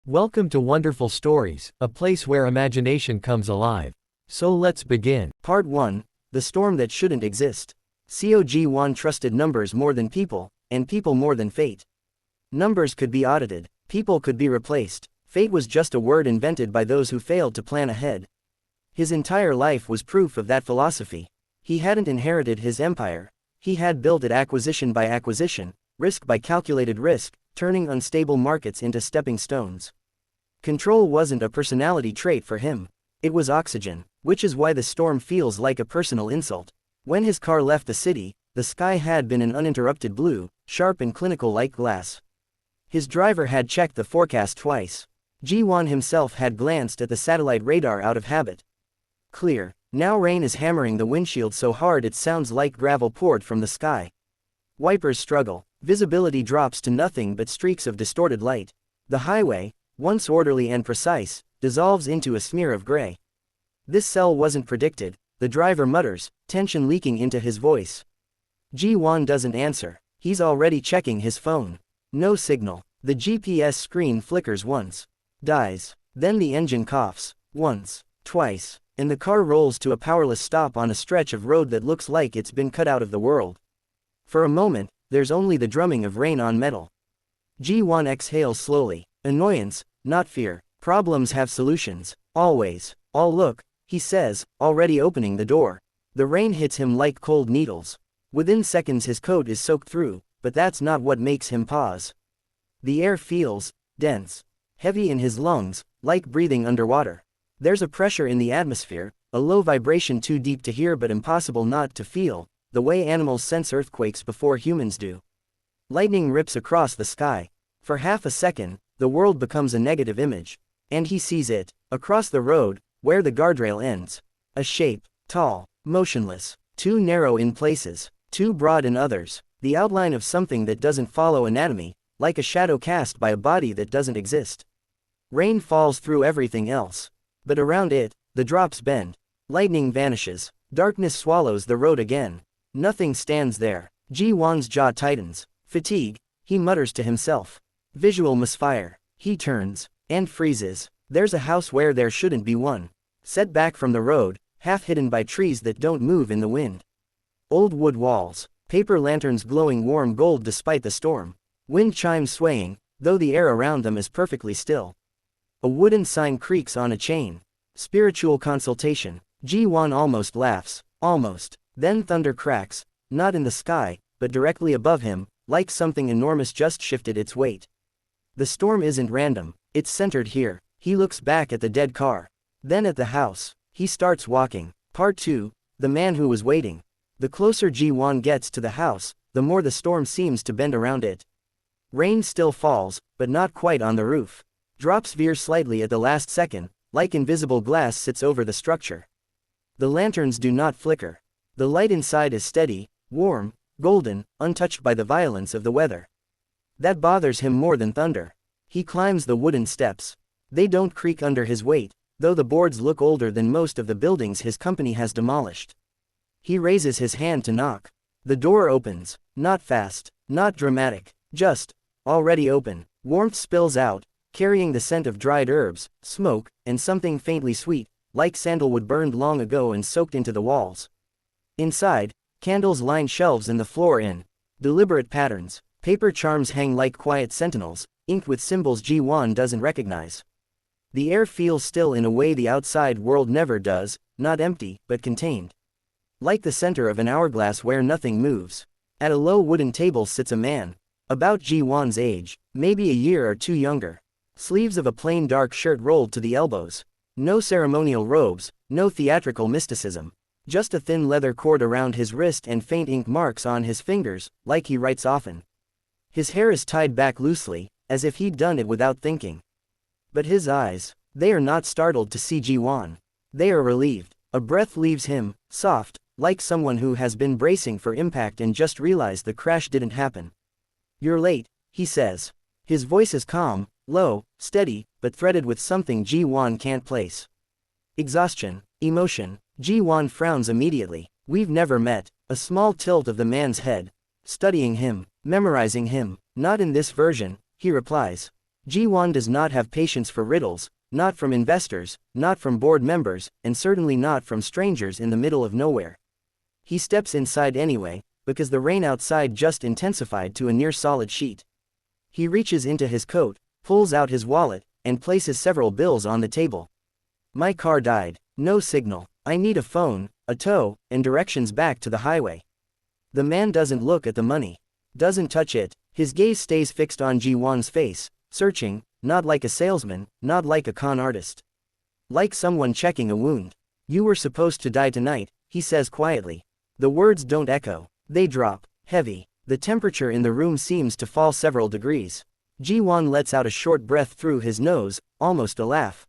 Welcome to Wonderful Stories, a place where imagination comes alive. So let's begin. Part 1. The Storm That Shouldn't Exist. Seo Ji-hwan trusted numbers more than people, and people more than fate. Numbers could be audited, people could be replaced, fate was just a word invented by those who failed to plan ahead. His entire life was proof of that philosophy. He hadn't inherited his empire, he had built it acquisition by acquisition, risk by calculated risk, turning unstable markets into stepping stones. Control wasn't a personality trait for him. It was oxygen, which is why the storm feels like a personal insult. When his car left the city, the sky had been an uninterrupted blue, sharp and clinical like glass. His driver had checked the forecast twice. Ji-hwan himself had glanced at the satellite radar out of habit. Clear. Now rain is hammering the windshield so hard it sounds like gravel poured from the sky. Wipers struggle. Visibility drops to nothing but streaks of distorted light. The highway, once orderly and precise, dissolves into a smear of gray. This cell wasn't predicted, the driver mutters, tension leaking into his voice. Ji-hwan doesn't answer. He's already checking his phone. No signal. The GPS screen flickers once. Dies. Then the engine coughs. Once. Twice. And the car rolls to a powerless stop on a stretch of road that looks like it's been cut out of the world. For a moment, there's only the drumming of rain on metal. Ji-hwan exhales slowly. Annoyance, not fear. Problems have solutions. Always. "I'll look," he says, already opening the door. The rain hits him like cold needles. Within seconds his coat is soaked through, but that's not what makes him pause. The air feels dense, heavy in his lungs, like breathing underwater. There's a pressure in the atmosphere, a low vibration too deep to hear but impossible not to feel, the way animals sense earthquakes before humans do. Lightning rips across the sky. For half a second, the world becomes a negative image. And he sees it, across the road, where the guardrail ends. A shape, tall, motionless, too narrow in places, too broad in others, the outline of something that doesn't follow anatomy, like a shadow cast by a body that doesn't exist. Rain falls through everything else. But around it, the drops bend. Lightning vanishes. Darkness swallows the road again. Nothing stands there. Ji-hwan's jaw tightens. Fatigue, he mutters to himself. Visual misfire. He turns, and freezes. There's a house where there shouldn't be one. Set back from the road, half hidden by trees that don't move in the wind. Old wood walls. Paper lanterns glowing warm gold despite the storm. Wind chimes swaying, though the air around them is perfectly still. A wooden sign creaks on a chain. Spiritual consultation. Ji-hwan almost laughs. Almost. Then thunder cracks, not in the sky, but directly above him, like something enormous just shifted its weight. The storm isn't random, it's centered here. He looks back at the dead car. Then at the house. He starts walking. Part 2. The Man Who Was Waiting. The closer Ji-hwan gets to the house, the more the storm seems to bend around it. Rain still falls, but not quite on the roof. Drops veer slightly at the last second, like invisible glass sits over the structure. The lanterns do not flicker. The light inside is steady, warm, golden, untouched by the violence of the weather. That bothers him more than thunder. He climbs the wooden steps. They don't creak under his weight, though the boards look older than most of the buildings his company has demolished. He raises his hand to knock. The door opens, not fast, not dramatic, just already open. Warmth spills out, carrying the scent of dried herbs, smoke, and something faintly sweet, like sandalwood burned long ago and soaked into the walls. Inside, candles line shelves and the floor in deliberate patterns. Paper charms hang like quiet sentinels, inked with symbols Ji-hwan doesn't recognize. The air feels still in a way the outside world never does, not empty, but contained. Like the center of an hourglass where nothing moves. At a low wooden table sits a man, about Ji-hwan's age, maybe a year or two younger. Sleeves of a plain dark shirt rolled to the elbows. No ceremonial robes, no theatrical mysticism. Just a thin leather cord around his wrist and faint ink marks on his fingers, like he writes often. His hair is tied back loosely, as if he'd done it without thinking. But his eyes, they are not startled to see Ji-hwan. They are relieved. A breath leaves him, soft, like someone who has been bracing for impact and just realized the crash didn't happen. "You're late," he says. His voice is calm, low, steady, but threaded with something Ji-hwan can't place. Exhaustion, emotion. Ji-hwan frowns immediately. "We've never met." A small tilt of the man's head. "Studying him, memorizing him." "Not in this version," he replies. Ji-hwan does not have patience for riddles, not from investors, not from board members, and certainly not from strangers in the middle of nowhere. He steps inside anyway, because the rain outside just intensified to a near solid sheet. He reaches into his coat, pulls out his wallet, and places several bills on the table. My car died. No signal. I need a phone, a tow, and directions back to the highway. The man doesn't look at the money. Doesn't touch it. His gaze stays fixed on Ji-hwan's face, searching, not like a salesman, not like a con artist. Like someone checking a wound. You were supposed to die tonight, he says quietly. The words don't echo. They drop, heavy. The temperature in the room seems to fall several degrees. Ji-hwan lets out a short breath through his nose, almost a laugh.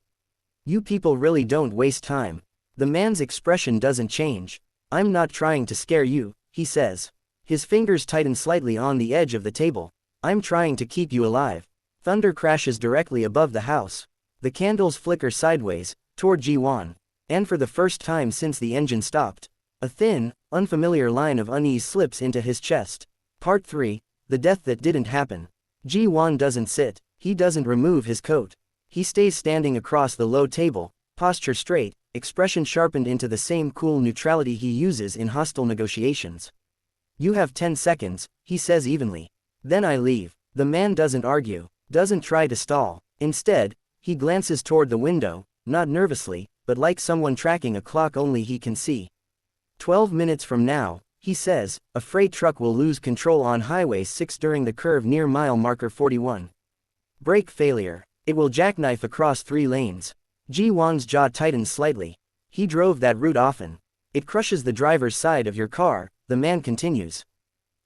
You people really don't waste time. The man's expression doesn't change. I'm not trying to scare you, he says. His fingers tighten slightly on the edge of the table. I'm trying to keep you alive. Thunder crashes directly above the house. The candles flicker sideways, toward Ji-hwan. And for the first time since the engine stopped, a thin, unfamiliar line of unease slips into his chest. Part 3, The Death That Didn't Happen. Ji-hwan doesn't sit. He doesn't remove his coat. He stays standing across the low table, posture straight, expression sharpened into the same cool neutrality he uses in hostile negotiations. You have 10 seconds, he says evenly. Then I leave. The man doesn't argue, doesn't try to stall. Instead, he glances toward the window, not nervously, but like someone tracking a clock only he can see. 12 minutes from now, he says, a freight truck will lose control on Highway 6 during the curve near mile marker 41. Brake failure. It will jackknife across 3 lanes. Ji-hwan's jaw tightens slightly. He drove that route often. It crushes the driver's side of your car, the man continues.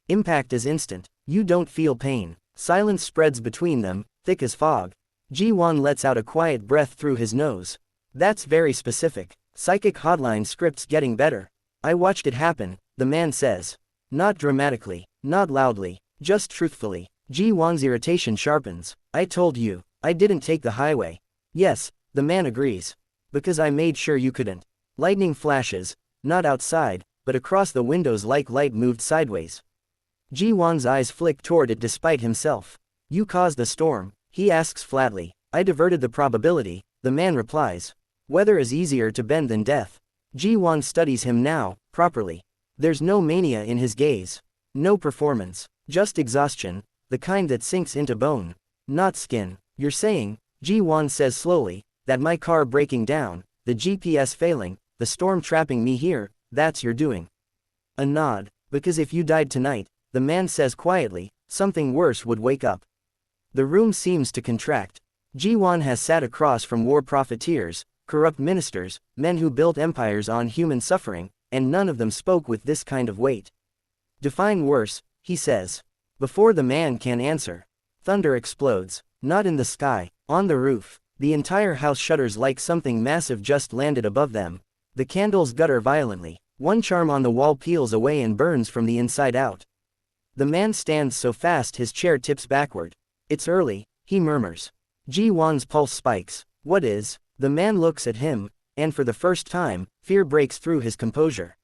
Impact is instant. You don't feel pain. Silence spreads between them, thick as fog. Ji-hwan lets out a quiet breath through his nose. That's very specific. Psychic hotline scripts getting better. I watched it happen, the man says. Not dramatically, not loudly, just truthfully. Ji-hwan's irritation sharpens. I told you, I didn't take the highway. Yes, the man agrees. Because I made sure you couldn't. Lightning flashes, not outside, but across the windows like light moved sideways. Ji-hwan's eyes flick toward it despite himself. You caused the storm, he asks flatly. I diverted the probability, the man replies. Weather is easier to bend than death. Ji-hwan studies him now, properly. There's no mania in his gaze. No performance. Just exhaustion, the kind that sinks into bone. Not skin. You're saying, Ji-hwan says slowly, that my car breaking down, the GPS failing, the storm trapping me here, that's your doing. A nod. Because if you died tonight, the man says quietly, something worse would wake up. The room seems to contract. Ji-hwan has sat across from war profiteers, corrupt ministers, men who built empires on human suffering, and none of them spoke with this kind of weight. Define worse, he says. Before the man can answer, thunder explodes. Not in the sky, on the roof. The entire house shudders like something massive just landed above them. The candles gutter violently. One charm on the wall peels away and burns from the inside out. The man stands so fast his chair tips backward. It's early, he murmurs. Ji-hwan's pulse spikes. What is? The man looks at him, and for the first time, fear breaks through his composure.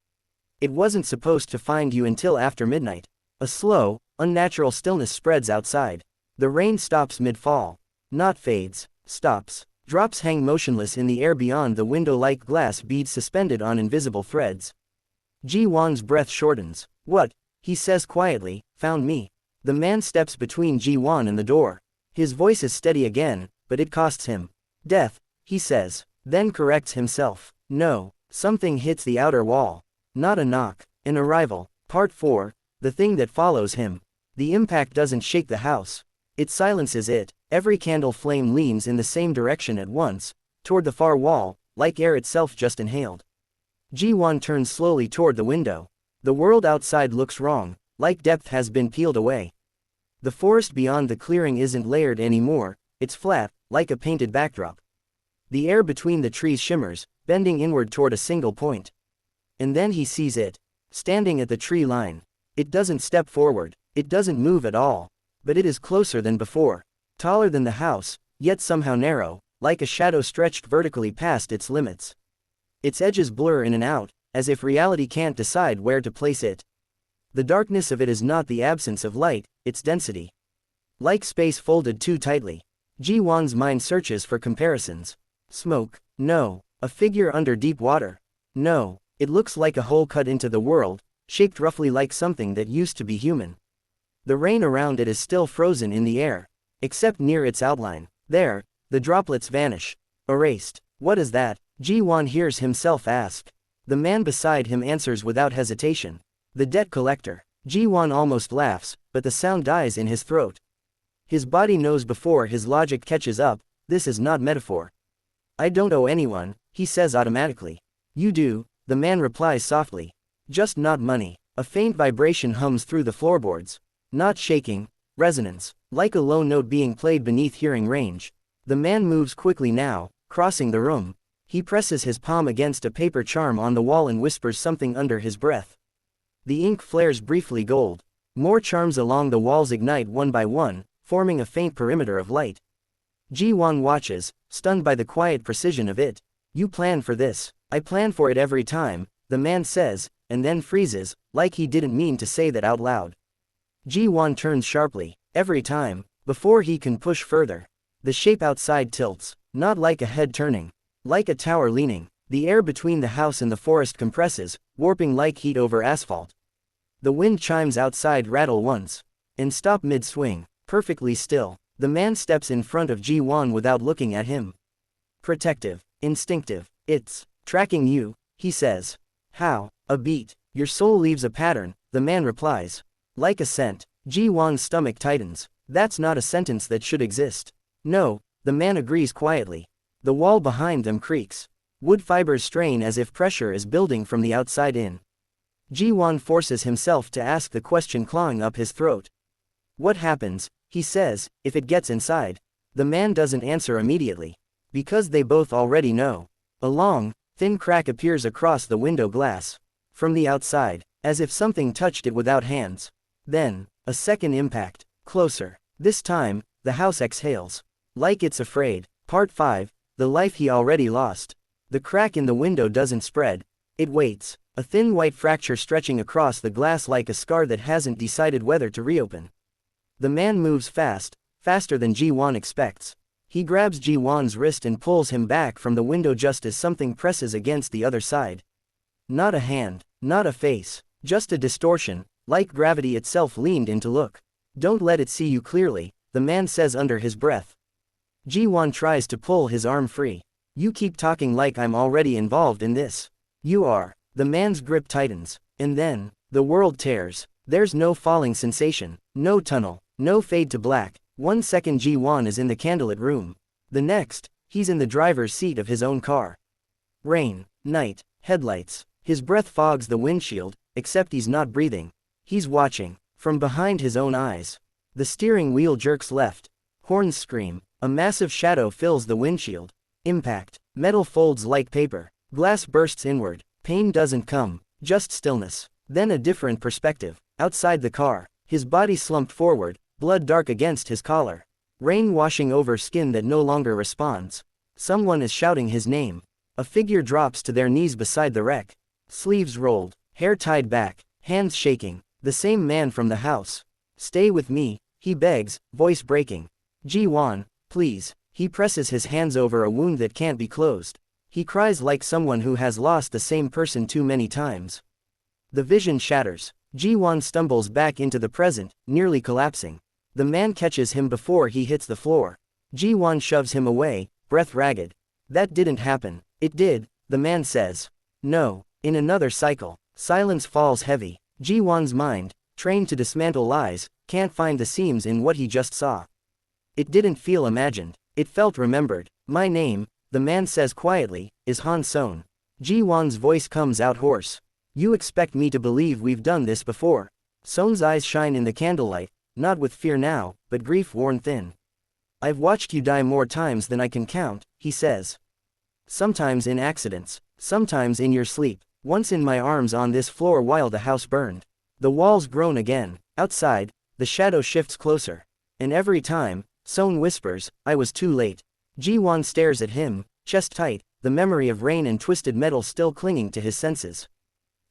It wasn't supposed to find you until after midnight. A slow, unnatural stillness spreads outside. The rain stops mid-fall. Not fades, stops. Drops hang motionless in the air beyond the window like glass beads suspended on invisible threads. Ji-hwan's breath shortens. What? He says quietly, found me. The man steps between Ji-hwan and the door. His voice is steady again, but it costs him. Death, he says, then corrects himself. No, something hits the outer wall. Not a knock, an arrival. Part 4, the thing that follows him. The impact doesn't shake the house. It silences it. Every candle flame leans in the same direction at once, toward the far wall, like air itself just inhaled. Ji-hwan turns slowly toward the window. The world outside looks wrong, like depth has been peeled away. The forest beyond the clearing isn't layered anymore, it's flat, like a painted backdrop. The air between the trees shimmers, bending inward toward a single point. And then he sees it. Standing at the tree line. It doesn't step forward, it doesn't move at all. But it is closer than before. Taller than the house, yet somehow narrow, like a shadow stretched vertically past its limits. Its edges blur in and out, as if reality can't decide where to place it. The darkness of it is not the absence of light, its density. Like space folded too tightly. Ji-won's mind searches for comparisons. Smoke? No. A figure under deep water? No. It looks like a hole cut into the world, shaped roughly like something that used to be human. The rain around it is still frozen in the air, except near its outline. There, the droplets vanish. Erased. What is that? Ji-won hears himself ask. The man beside him answers without hesitation. The debt collector. Ji-won almost laughs, but the sound dies in his throat. His body knows before his logic catches up, this is not metaphor. I don't owe anyone, he says automatically. You do, the man replies softly. Just not money. A faint vibration hums through the floorboards. Not shaking, resonance, like a low note being played beneath hearing range. The man moves quickly now, crossing the room. He presses his palm against a paper charm on the wall and whispers something under his breath. The ink flares briefly gold. More charms along the walls ignite one by one, forming a faint perimeter of light. Ji-won watches, stunned by the quiet precision of it. You plan for this. I plan for it every time, the man says, and then freezes, like he didn't mean to say that out loud. Ji-won turns sharply. Every time, before he can push further. The shape outside tilts, not like a head turning. Like a tower leaning. The air between the house and the forest compresses, warping like heat over asphalt. The wind chimes outside rattle once, and stop mid-swing, perfectly still. The man steps in front of Ji-won without looking at him. Protective, instinctive. It's tracking you, he says. How? A beat. Your soul leaves a pattern, the man replies. Like a scent. Ji-won's stomach tightens. That's not a sentence that should exist. No, the man agrees quietly. The wall behind them creaks. Wood fibers strain as if pressure is building from the outside in. Ji-won forces himself to ask the question clawing up his throat. What happens, he says, if it gets inside? The man doesn't answer immediately. Because they both already know. A long, thin crack appears across the window glass. From the outside, as if something touched it without hands. Then, a second impact. Closer. This time, the house exhales. Like it's afraid. Part 5, the life he already lost. The crack in the window doesn't spread. It waits. A thin white fracture stretching across the glass like a scar that hasn't decided whether to reopen. The man moves fast, faster than Ji-won expects. He grabs Ji-won's wrist and pulls him back from the window just as something presses against the other side. Not a hand, not a face, just a distortion, like gravity itself leaned in to look. Don't let it see you clearly, the man says under his breath. Ji-won tries to pull his arm free. You keep talking like I'm already involved in this. You are. The man's grip tightens. And then, the world tears. There's no falling sensation, no tunnel, no fade to black. 1 second Ji-won is in the candlelit room. The next, he's in the driver's seat of his own car. Rain, night, headlights. His breath fogs the windshield, except he's not breathing. He's watching, from behind his own eyes. The steering wheel jerks left. Horns scream. A massive shadow fills the windshield. Impact. Metal folds like paper. Glass bursts inward. Pain doesn't come, just stillness. Then a different perspective. Outside the car, his body slumped forward, blood dark against his collar. Rain washing over skin that no longer responds. Someone is shouting his name. A figure drops to their knees beside the wreck. Sleeves rolled, hair tied back, hands shaking. The same man from the house. Stay with me, he begs, voice breaking. Ji-won, please. He presses his hands over a wound that can't be closed. He cries like someone who has lost the same person too many times. The vision shatters. Ji-won stumbles back into the present, nearly collapsing. The man catches him before he hits the floor. Ji-won shoves him away, breath ragged. That didn't happen. It did, the man says. No. In another cycle. Silence falls heavy. Ji-won's mind, trained to dismantle lies, can't find the seams in what he just saw. It didn't feel imagined. It felt remembered. My name, the man says quietly, is Han Seon. Ji-won's voice comes out hoarse. You expect me to believe we've done this before? Seon's eyes shine in the candlelight, not with fear now, but grief worn thin. I've watched you die more times than I can count, he says. Sometimes in accidents, sometimes in your sleep, once in my arms on this floor while the house burned. The walls groan again. Outside, the shadow shifts closer. And every time, Seon whispers, I was too late. Ji-won stares at him, chest tight, the memory of rain and twisted metal still clinging to his senses.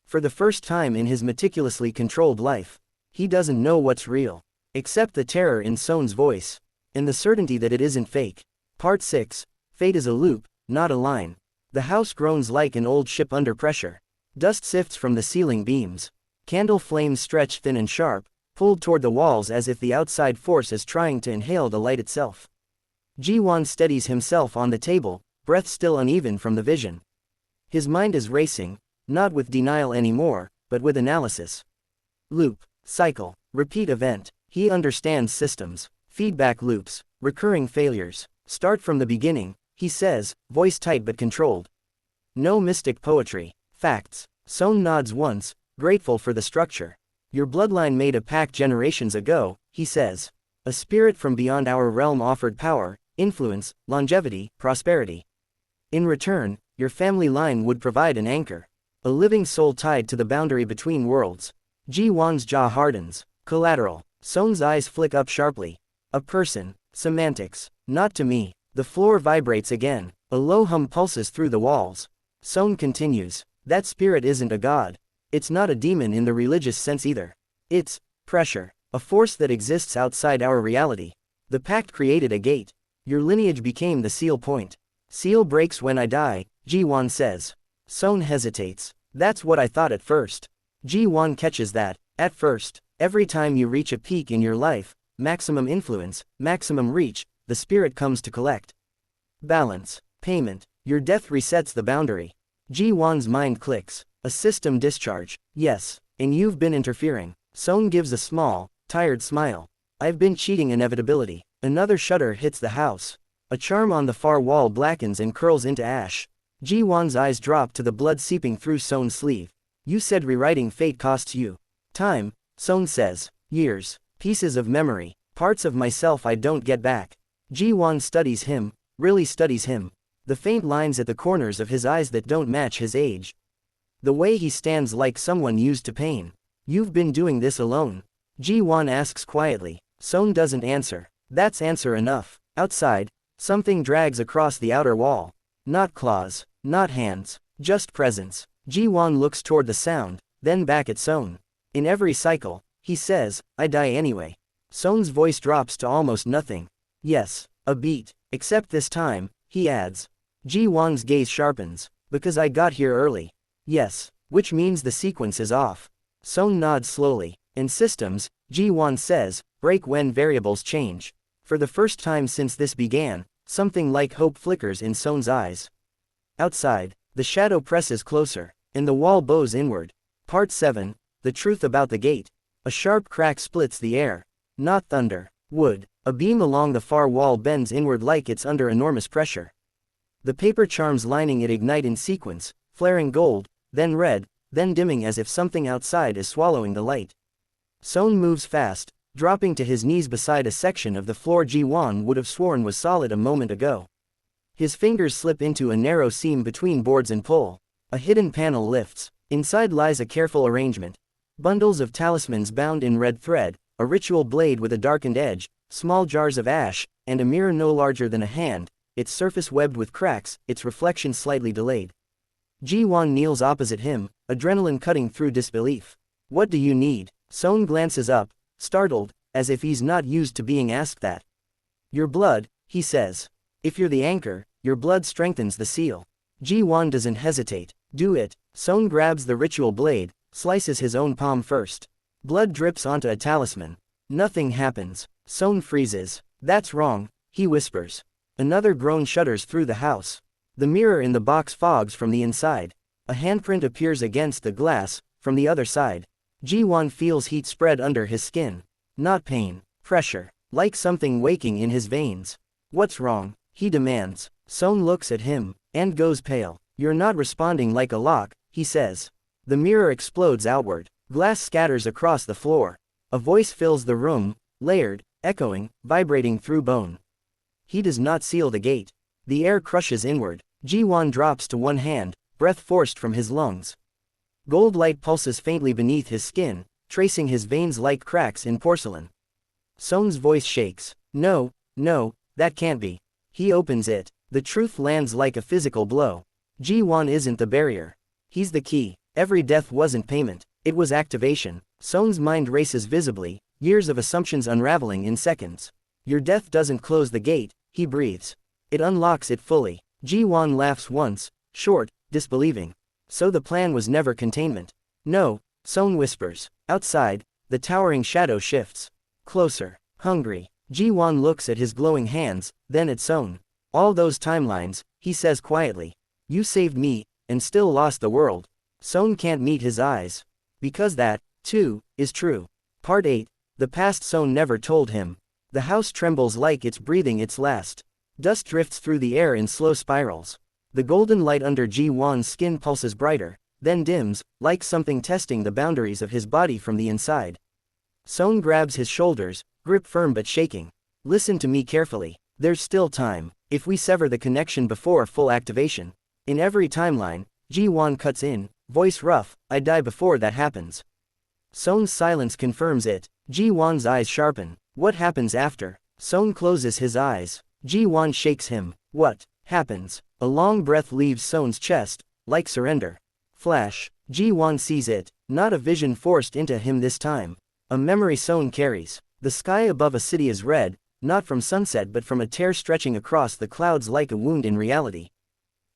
For the first time in his meticulously controlled life, he doesn't know what's real. Except the terror in Seon's voice. and the certainty that it isn't fake. Part 6. Fate is a loop, not a line. The house groans like an old ship under pressure. Dust sifts from the ceiling beams. Candle flames stretch thin and sharp, pulled toward the walls as if the outside force is trying to inhale the light itself. Ji-hwan steadies himself on the table, breath still uneven from the vision. His mind is racing, not with denial anymore, but with analysis. Loop, cycle, repeat event. He understands systems, feedback loops, recurring failures. Start from the beginning, he says, voice tight but controlled. No mystic poetry. Facts. Seon nods once, grateful for the structure. Your bloodline made a pact generations ago, he says. A spirit from beyond our realm offered power, influence, longevity, prosperity. In return, your family line would provide an anchor. A living soul tied to the boundary between worlds. Ji-hwan's jaw hardens. Collateral. Seon's eyes flick up sharply. A person. Semantics. Not to me. The floor vibrates again. A low hum pulses through the walls. Seon continues. That spirit isn't a god. It's not a demon in the religious sense either. It's pressure. A force that exists outside our reality. The pact created a gate. Your lineage became the seal point. Seal breaks when I die, Ji-hwan says. Seon hesitates. That's what I thought at first. Ji-hwan catches that. At first, every time you reach a peak in your life, maximum influence, maximum reach, the spirit comes to collect. Balance. Payment. Your death resets the boundary. Ji-hwan's mind clicks. A system discharge. Yes, and you've been interfering. Seon gives a small, tired smile. I've been cheating inevitability. Another shudder hits the house. A charm on the far wall blackens and curls into ash. Ji-hwan's eyes drop to the blood seeping through Seon's sleeve. You said rewriting fate costs you time, Seon says. Years. Pieces of memory. Parts of myself I don't get back. Ji-hwan studies him, really studies him. The faint lines at the corners of his eyes that don't match his age. The way he stands like someone used to pain. You've been doing this alone? Ji-hwan asks quietly. Seon doesn't answer. That's answer enough. Outside, something drags across the outer wall. Not claws, not hands, just presence. Ji-hwan looks toward the sound, then back at Seon. In every cycle, he says, I die anyway. Seon's voice drops to almost nothing. Yes, a beat. Except this time, he adds. Ji-hwan's gaze sharpens. Because I got here early. Yes, which means the sequence is off. Seon nods slowly. In systems, Ji-hwan says, break when variables change. For the first time since this began, something like hope flickers in Seon's eyes. Outside, the shadow presses closer, and the wall bows inward. Part 7. The truth about the gate. A sharp crack splits the air. Not thunder. Wood. A beam along the far wall bends inward like it's under enormous pressure. The paper charms lining it ignite in sequence, flaring gold, then red, then dimming as if something outside is swallowing the light. Seon moves fast, dropping to his knees beside a section of the floor Ji-hwan would have sworn was solid a moment ago. His fingers slip into a narrow seam between boards and pull. A hidden panel lifts. Inside lies a careful arrangement. Bundles of talismans bound in red thread, a ritual blade with a darkened edge, small jars of ash, and a mirror no larger than a hand, its surface webbed with cracks, its reflection slightly delayed. Ji-hwan kneels opposite him, adrenaline cutting through disbelief. What do you need? Seon glances up, startled, as if he's not used to being asked that. Your blood, he says. If you're the anchor, your blood strengthens the seal. Ji-hwan doesn't hesitate. Do it. Seon grabs the ritual blade, slices his own palm first. Blood drips onto a talisman. Nothing happens. Seon freezes. That's wrong, he whispers. Another groan shudders through the house. The mirror in the box fogs from the inside. A handprint appears against the glass, from the other side. Ji-hwan feels heat spread under his skin. Not pain. Pressure. Like something waking in his veins. What's wrong? He demands. Seon looks at him, and goes pale. You're not responding like a lock, he says. The mirror explodes outward. Glass scatters across the floor. A voice fills the room, layered, echoing, vibrating through bone. He does not seal the gate. The air crushes inward. Ji-hwan drops to one hand, breath forced from his lungs. Gold light pulses faintly beneath his skin, tracing his veins like cracks in porcelain. Seon's voice shakes. No, no, that can't be. He opens it. The truth lands like a physical blow. Ji-hwan isn't the barrier. He's the key. Every death wasn't payment, it was activation. Seon's mind races visibly, years of assumptions unraveling in seconds. Your death doesn't close the gate, he breathes. It unlocks it fully. Ji-hwan laughs once, short, disbelieving. So the plan was never containment. No, Seon whispers. Outside, the towering shadow shifts. Closer. Hungry. Ji-hwan looks at his glowing hands, then at Seon. All those timelines, he says quietly. You saved me, and still lost the world. Seon can't meet his eyes. Because that, too, is true. Part 8. The past Seon never told him. The house trembles like it's breathing its last. Dust drifts through the air in slow spirals. The golden light under Ji-hwan's skin pulses brighter, then dims, like something testing the boundaries of his body from the inside. Seon grabs his shoulders, grip firm but shaking. Listen to me carefully. There's still time. If we sever the connection before full activation. In every timeline, Ji-hwan cuts in, voice rough, I die before that happens. Seon's silence confirms it. Ji-hwan's eyes sharpen. What happens after? Seon closes his eyes. Ji-hwan shakes him. What happens? A long breath leaves Seon's chest, like surrender. Flash. Ji-hwan sees it, not a vision forced into him this time. A memory Seon carries. The sky above a city is red, not from sunset but from a tear stretching across the clouds like a wound in reality.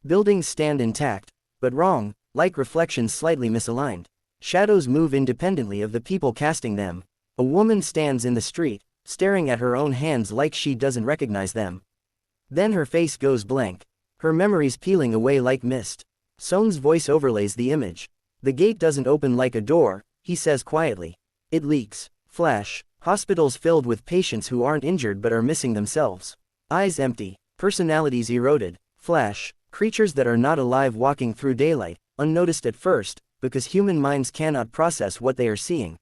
Buildings stand intact, but wrong, like reflections slightly misaligned. Shadows move independently of the people casting them. A woman stands in the street, staring at her own hands like she doesn't recognize them. Then her face goes blank. Her memories peeling away like mist. Seon's voice overlays the image. The gate doesn't open like a door, he says quietly. It leaks. Flash. Hospitals filled with patients who aren't injured but are missing themselves. Eyes empty. Personalities eroded. Flash. Creatures that are not alive walking through daylight, unnoticed at first, because human minds cannot process what they are seeing.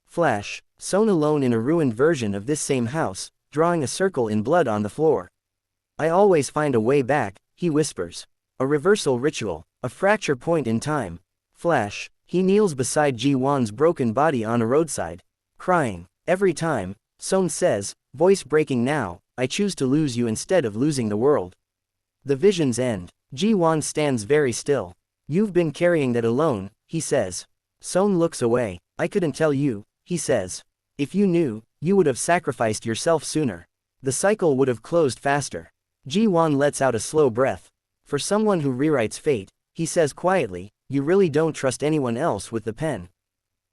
Flash. Seon alone in a ruined version of this same house, drawing a circle in blood on the floor. I always find a way back, he whispers. A reversal ritual, a fracture point in time. Flash. He kneels beside Ji-hwan's broken body on a roadside. Crying. Every time, Seon says, voice breaking now, I choose to lose you instead of losing the world. The visions end. Ji-hwan stands very still. You've been carrying that alone, he says. Seon looks away. I couldn't tell you, he says. If you knew, you would have sacrificed yourself sooner. The cycle would have closed faster. Ji-hwan lets out a slow breath. For someone who rewrites fate, he says quietly, you really don't trust anyone else with the pen.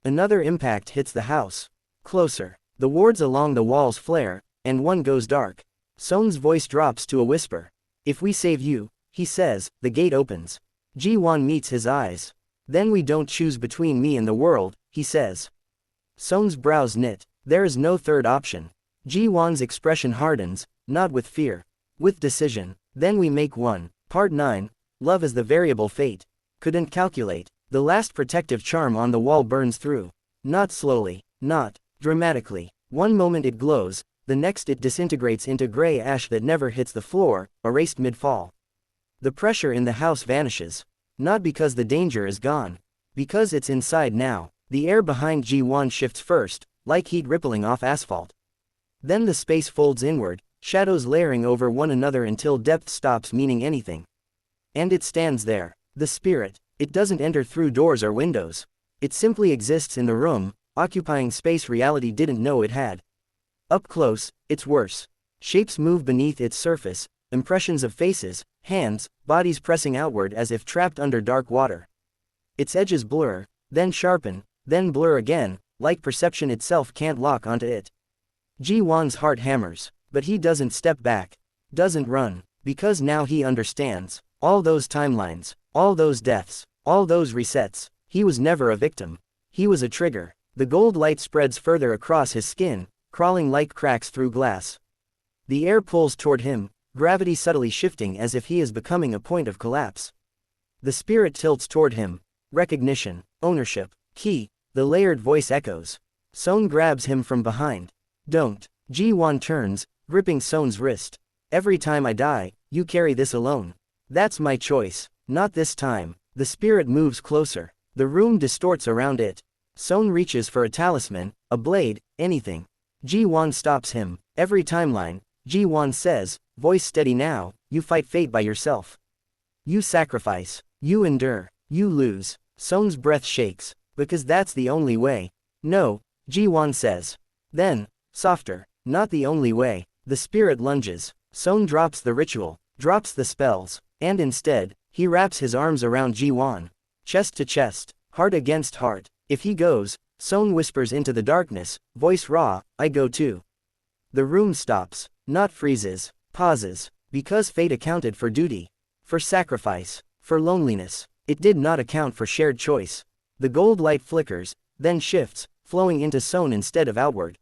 Another impact hits the house. Closer. The wards along the walls flare, and one goes dark. Seon's voice drops to a whisper. If we save you, he says, the gate opens. Ji-hwan meets his eyes. Then we don't choose between me and the world, he says. Seon's brows knit. There is no third option. Ji-hwan's expression hardens, not with fear. With decision. Then we make one. Part 9. Love is the variable fate. Couldn't calculate. The last protective charm on the wall burns through. Not slowly. Not dramatically. One moment it glows, the next it disintegrates into gray ash that never hits the floor, erased mid-fall. The pressure in the house vanishes. Not because the danger is gone. Because it's inside now. The air behind Ji-hwan shifts first, like heat rippling off asphalt. Then the space folds inward, shadows layering over one another until depth stops meaning anything. And it stands there. The spirit. It doesn't enter through doors or windows. It simply exists in the room, occupying space reality didn't know it had. Up close, it's worse. Shapes move beneath its surface, impressions of faces, hands, bodies pressing outward as if trapped under dark water. Its edges blur, then sharpen, then blur again, like perception itself can't lock onto it. Ji-hwan's heart hammers, but he doesn't step back. Doesn't run, because now he understands. All those timelines, all those deaths, all those resets. He was never a victim. He was a trigger. The gold light spreads further across his skin, crawling like cracks through glass. The air pulls toward him, gravity subtly shifting as if he is becoming a point of collapse. The spirit tilts toward him. Recognition, ownership, key, the layered voice echoes. Seon grabs him from behind. Don't. Ji-hwan turns, gripping Seon's wrist. Every time I die, you carry this alone. That's my choice. Not this time. The spirit moves closer. The room distorts around it. Seon reaches for a talisman, a blade, anything. Ji-hwan stops him. Every timeline, Ji-hwan says, voice steady now, you fight fate by yourself. You sacrifice. You endure. You lose. Seon's breath shakes. Because that's the only way. No, Ji-hwan says. Then, softer. Not the only way. The spirit lunges. Seon drops the ritual, drops the spells, and instead, he wraps his arms around Ji-hwan. Chest to chest, heart against heart. If he goes, Seon whispers into the darkness, voice raw, I go too. The room stops, not freezes, pauses, because fate accounted for duty, for sacrifice, for loneliness. It did not account for shared choice. The gold light flickers, then shifts, flowing into Seon instead of outward.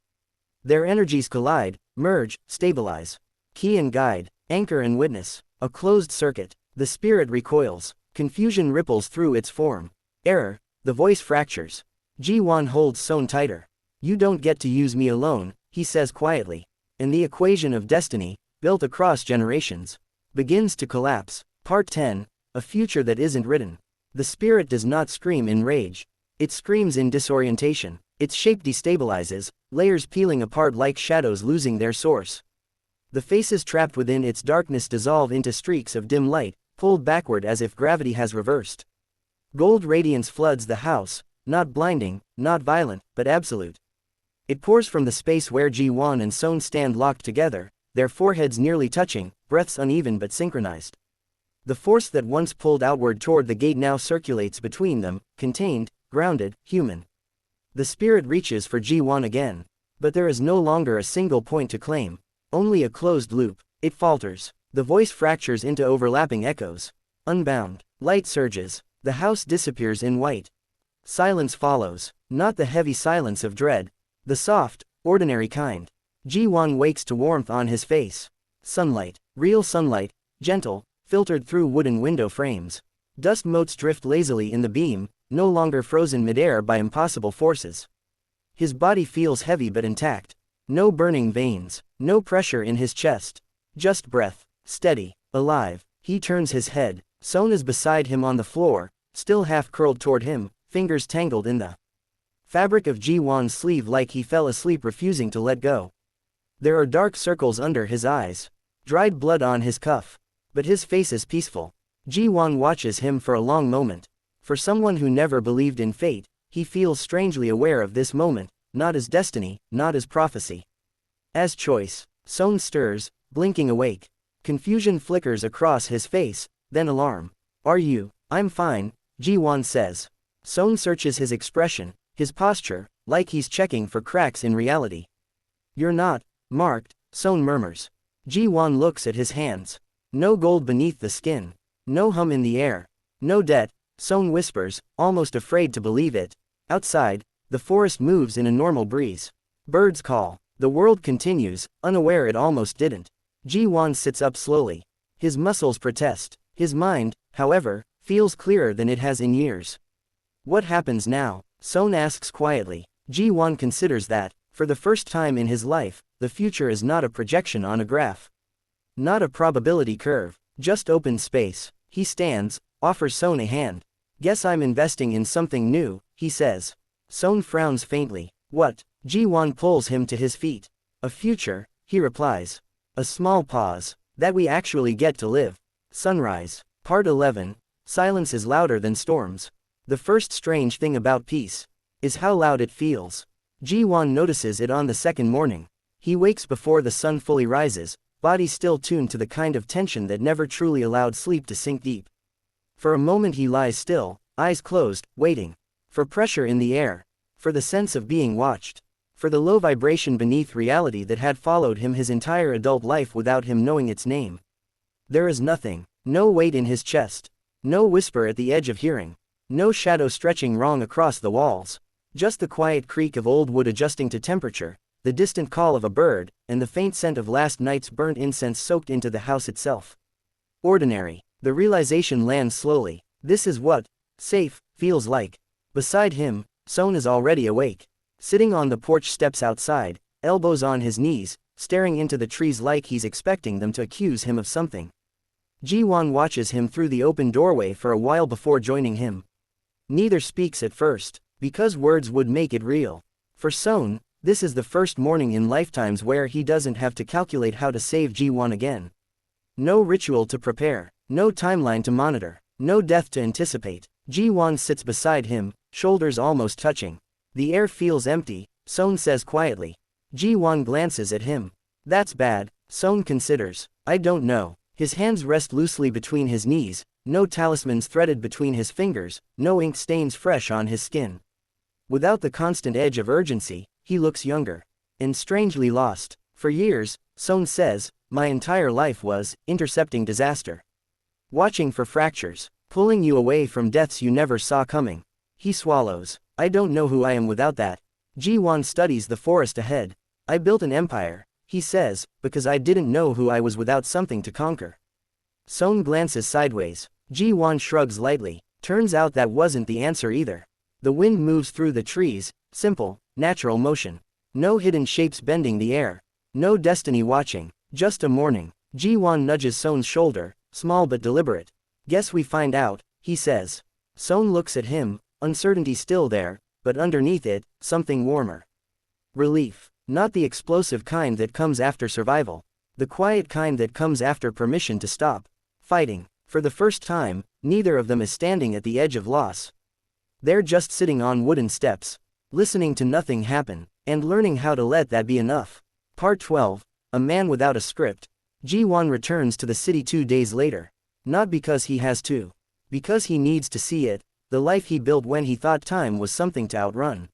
Their energies collide, merge, stabilize. Key and guide, anchor and witness. A closed circuit. The spirit recoils. Confusion ripples through its form. Error. The voice fractures. Ji-hwan holds Seon tighter. You don't get to use me alone, he says quietly. And the equation of destiny, built across generations, begins to collapse. Part 10. A future that isn't written. The spirit does not scream in rage. It screams in disorientation. Its shape destabilizes, layers peeling apart like shadows losing their source. The faces trapped within its darkness dissolve into streaks of dim light, pulled backward as if gravity has reversed. Gold radiance floods the house, not blinding, not violent, but absolute. It pours from the space where Ji-hwan and Seon stand locked together, their foreheads nearly touching, breaths uneven but synchronized. The force that once pulled outward toward the gate now circulates between them, contained, grounded, human. The spirit reaches for Ji-hwan again. But there is no longer a single point to claim. Only a closed loop. It falters. The voice fractures into overlapping echoes. Unbound. Light surges. The house disappears in white. Silence follows. Not the heavy silence of dread. The soft, ordinary kind. Ji-hwan wakes to warmth on his face. Sunlight. Real sunlight. Gentle, filtered through wooden window frames. Dust motes drift lazily in the beam, no longer frozen midair by impossible forces. His body feels heavy but intact. No burning veins, no pressure in his chest. Just breath, steady, alive. He turns his head. Seon is beside him on the floor, still half curled toward him, fingers tangled in the fabric of Ji-hwan's sleeve like he fell asleep refusing to let go. There are dark circles under his eyes. Dried blood on his cuff. But his face is peaceful. Ji-hwan watches him for a long moment. For someone who never believed in fate, he feels strangely aware of this moment, not as destiny, not as prophecy. As choice. Seon stirs, blinking awake. Confusion flickers across his face, then alarm. Are you? I'm fine, Ji-hwan says. Seon searches his expression, his posture, like he's checking for cracks in reality. You're not marked, Seon murmurs. Ji-hwan looks at his hands. No gold beneath the skin. No hum in the air. No debt, Seon whispers, almost afraid to believe it. Outside, the forest moves in a normal breeze. Birds call. The world continues, unaware it almost didn't. Ji-hwan sits up slowly. His muscles protest. His mind, however, feels clearer than it has in years. What happens now? Seon asks quietly. Ji-hwan considers that, for the first time in his life, the future is not a projection on a graph. Not a probability curve, just open space. He stands, offers Seon a hand. Guess I'm investing in something new, he says. Seon frowns faintly. What? Ji-hwan pulls him to his feet. A future, he replies. A small pause. That we actually get to live. Sunrise. Part 11. Silence is louder than storms. The first strange thing about peace is how loud it feels. Ji-hwan notices it on the second morning. He wakes before the sun fully rises, body still tuned to the kind of tension that never truly allowed sleep to sink deep. For a moment he lies still, eyes closed, waiting. For pressure in the air. For the sense of being watched. For the low vibration beneath reality that had followed him his entire adult life without him knowing its name. There is nothing. No weight in his chest. No whisper at the edge of hearing. No shadow stretching wrong across the walls. Just the quiet creak of old wood adjusting to temperature, the distant call of a bird, and the faint scent of last night's burnt incense soaked into the house itself. Ordinary. The realization lands slowly. This is what safe feels like. Beside him, Seon is already awake. Sitting on the porch steps outside, elbows on his knees, staring into the trees like he's expecting them to accuse him of something. Ji-hwan watches him through the open doorway for a while before joining him. Neither speaks at first, because words would make it real. For Seon, this is the first morning in lifetimes where he doesn't have to calculate how to save Ji-hwan again. No ritual to prepare, no timeline to monitor, no death to anticipate. Ji-hwan sits beside him, shoulders almost touching. The air feels empty, Seon says quietly. Ji-hwan glances at him. That's bad, Seon considers. I don't know. His hands rest loosely between his knees, no talismans threaded between his fingers, no ink stains fresh on his skin. Without the constant edge of urgency, he looks younger. And strangely lost. For years, Seon says, my entire life was intercepting disaster. Watching for fractures, pulling you away from deaths you never saw coming. He swallows. I don't know who I am without that. Ji-hwan studies the forest ahead. I built an empire, he says, because I didn't know who I was without something to conquer. Seon glances sideways. Ji-hwan shrugs lightly. Turns out that wasn't the answer either. The wind moves through the trees, simple, natural motion. No hidden shapes bending the air. No destiny watching, just a morning. Ji-hwan nudges Seon's shoulder, small but deliberate. Guess we find out, he says. Seon looks at him, uncertainty still there, but underneath it, something warmer. Relief. Not the explosive kind that comes after survival. The quiet kind that comes after permission to stop fighting. For the first time, neither of them is standing at the edge of loss. They're just sitting on wooden steps, listening to nothing happen, and learning how to let that be enough. Part 12. A Man Without a Script. Ji-hwan returns to the city 2 days later. Not because he has to. Because he needs to see it, the life he built when he thought time was something to outrun.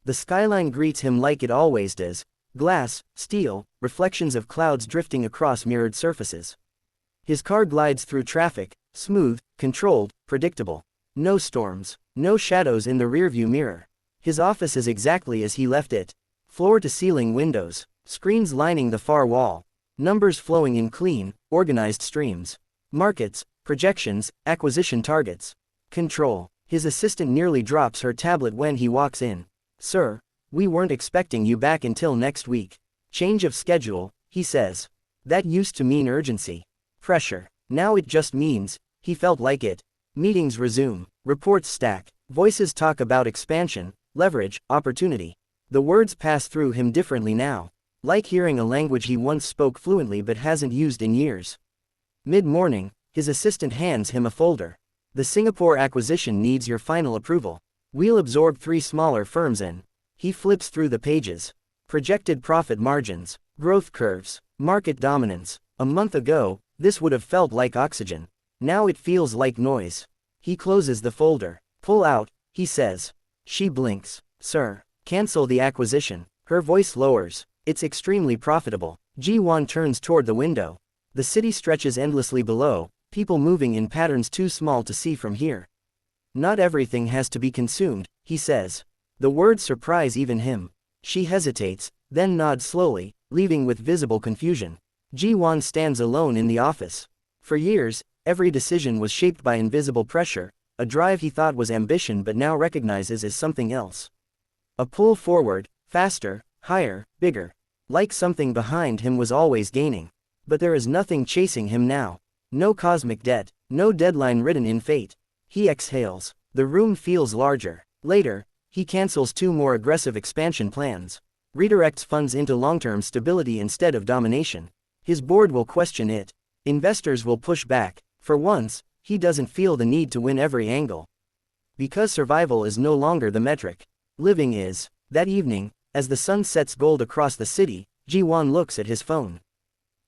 The skyline greets him like it always does. Glass, steel, reflections of clouds drifting across mirrored surfaces. His car glides through traffic, smooth, controlled, predictable. No storms, no shadows in the rearview mirror. His office is exactly as he left it. Floor-to-ceiling windows, screens lining the far wall. Numbers flowing in clean, organized streams. Markets, projections, acquisition targets. Control. His assistant nearly drops her tablet when he walks in. Sir, we weren't expecting you back until next week. Change of schedule, he says. That used to mean urgency. Pressure. Now it just means, he felt like it. Meetings resume. Reports stack. Voices talk about expansion, leverage, opportunity. The words pass through him differently now. Like hearing a language he once spoke fluently but hasn't used in years. Mid-morning, his assistant hands him a folder. The Singapore acquisition needs your final approval. We'll absorb 3 smaller firms in. He flips through the pages. Projected profit margins, growth curves, market dominance. A month ago, this would have felt like oxygen. Now it feels like noise. He closes the folder. Pull out, he says. She blinks. Sir, cancel the acquisition. Her voice lowers. It's extremely profitable. Ji-hwan turns toward the window. The city stretches endlessly below, people moving in patterns too small to see from here. Not everything has to be consumed, he says. The words surprise even him. She hesitates, then nods slowly, leaving with visible confusion. Ji-hwan stands alone in the office. For years, every decision was shaped by invisible pressure, a drive he thought was ambition but now recognizes as something else. A pull forward, faster, higher, bigger. Like something behind him was always gaining. But there is nothing chasing him now. No cosmic debt, no deadline written in fate. He exhales. The room feels larger. Later, he cancels 2 more aggressive expansion plans. Redirects funds into long-term stability instead of domination. His board will question it. Investors will push back. For once, he doesn't feel the need to win every angle. Because survival is no longer the metric. Living is. That evening, as the sun sets gold across the city, Ji-hwan looks at his phone.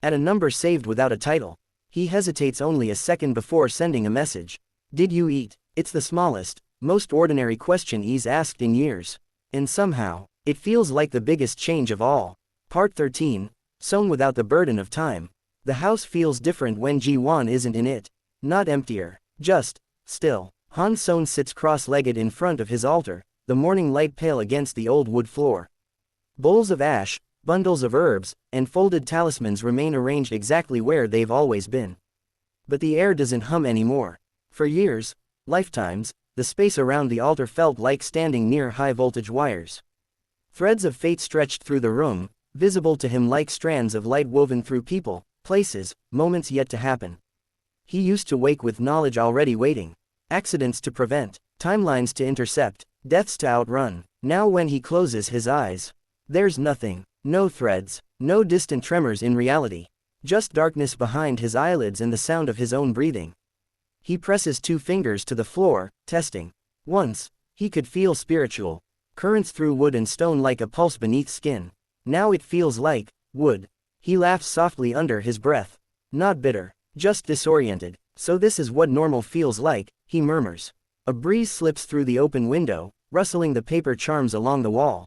At a number saved without a title. He hesitates only a second before sending a message. Did you eat? It's the smallest, most ordinary question he's asked in years. And somehow, it feels like the biggest change of all. Part 13. Seon without the burden of time. The house feels different when Ji-hwan isn't in it. Not emptier. Just, still. Han Seon sits cross-legged in front of his altar, the morning light pale against the old wood floor. Bowls of ash, bundles of herbs, and folded talismans remain arranged exactly where they've always been. But the air doesn't hum anymore. For years, lifetimes, the space around the altar felt like standing near high-voltage wires. Threads of fate stretched through the room, visible to him like strands of light woven through people, places, moments yet to happen. He used to wake with knowledge already waiting. Accidents to prevent, timelines to intercept, deaths to outrun. Now when he closes his eyes, there's nothing. No threads, no distant tremors in reality. Just darkness behind his eyelids and the sound of his own breathing. He presses 2 fingers to the floor, testing. Once, he could feel spiritual. Currents through wood and stone like a pulse beneath skin. Now it feels like wood. He laughs softly under his breath. Not bitter, just disoriented. So this is what normal feels like, he murmurs. A breeze slips through the open window, rustling the paper charms along the wall.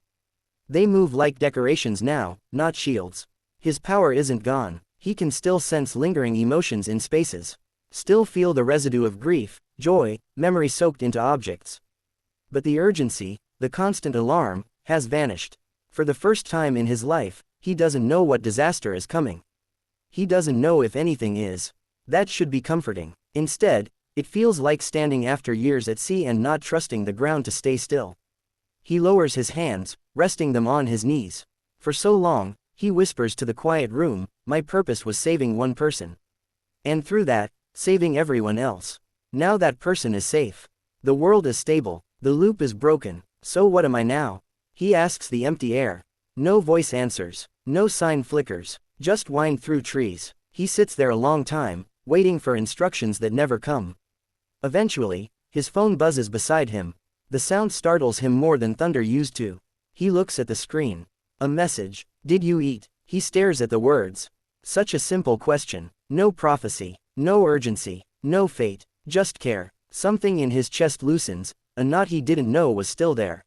They move like decorations now, not shields. His power isn't gone. He can still sense lingering emotions in spaces. Still feel the residue of grief, joy, memory soaked into objects. But the urgency, the constant alarm, has vanished. For the first time in his life, he doesn't know what disaster is coming. He doesn't know if anything is. That should be comforting. Instead, it feels like standing after years at sea and not trusting the ground to stay still. He lowers his hands, resting them on his knees. For so long, he whispers to the quiet room, my purpose was saving one person. And through that, saving everyone else. Now that person is safe. The world is stable, the loop is broken, so what am I now? He asks the empty air. No voice answers, no sign flickers, just wind through trees. He sits there a long time, waiting for instructions that never come. Eventually, his phone buzzes beside him. The sound startles him more than thunder used to. He looks at the screen. A message. Did you eat? He stares at the words. Such a simple question. No prophecy. No urgency. No fate. Just care. Something in his chest loosens. A knot he didn't know was still there.